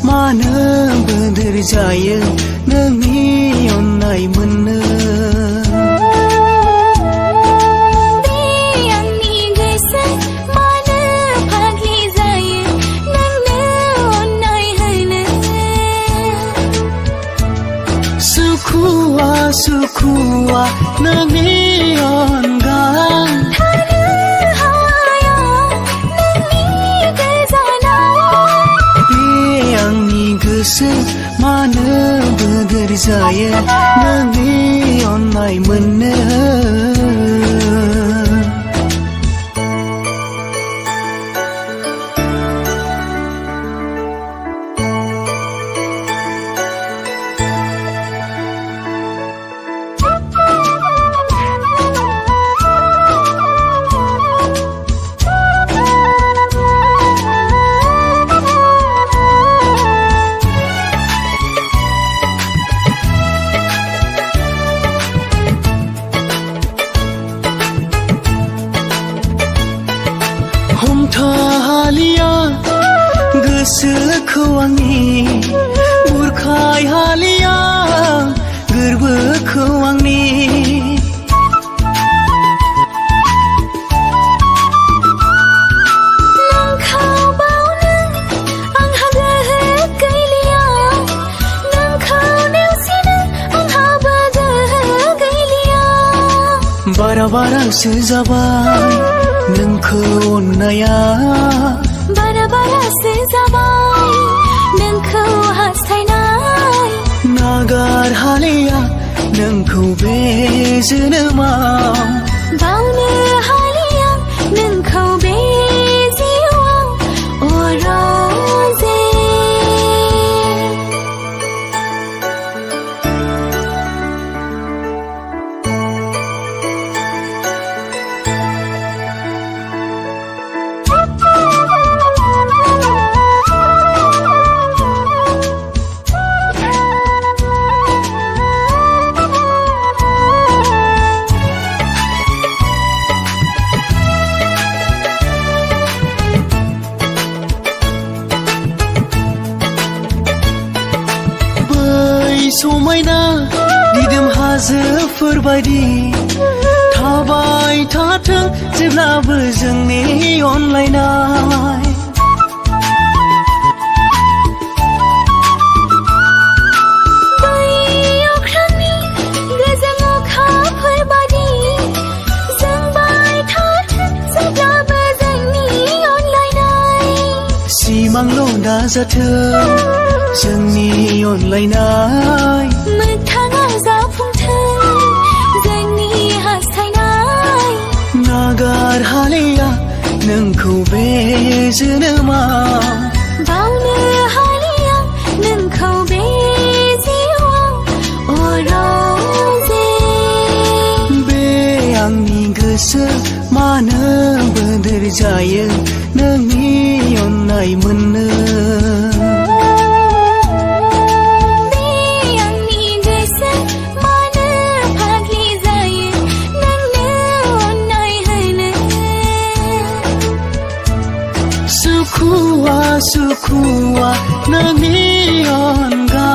मानो बोदोर जायो नोंनि अननाय मोननो सुखुआ नोंनि अनगा थानो हाया नोंनि गोजानाव बे आंनि गोसो मानो बोदोर जायो नोंनि अननाय मोननो हमथाहालिया गोसोखौ आंनि बुरखाय हालिया गोरबोखौ आंनि नोंखौ बावनो आंहा गोहो गैलिया नोंखौ नेवसिनो आंहाबो गोहो गैलिया बारा बारासो जाबाय नोंखौ अननाया बारा बारासो जाबाय नोंखौ हास्थायनाय नागार हालिया नोंखौ बे जोनोमाव बावनो हालिया नोंखौ बे जिउआव अरजे समायना दिदोम हाजोफोरबायदि थाबाय थाथों जेब्लाबो जोंनि अनलायनाय बै अख्रांनि गोजों अखाफोरबायदि जोंबाय थाथों जेब्लाबो जोंनि अनलायनाय सिमांल' दाजाथों जोंनि अनलायनाय मोगथाङा जाफुंथों जोंनि हास्थायनाय नागार हालिया नोंखौ बे जोनोमाव बावनो हालिया नोंखौ बे जिउआव अरजे बे आंनि गोसो मानो बोदोर जायो नोंनि अननाय मोननो सुखुआ नोंनि अनगा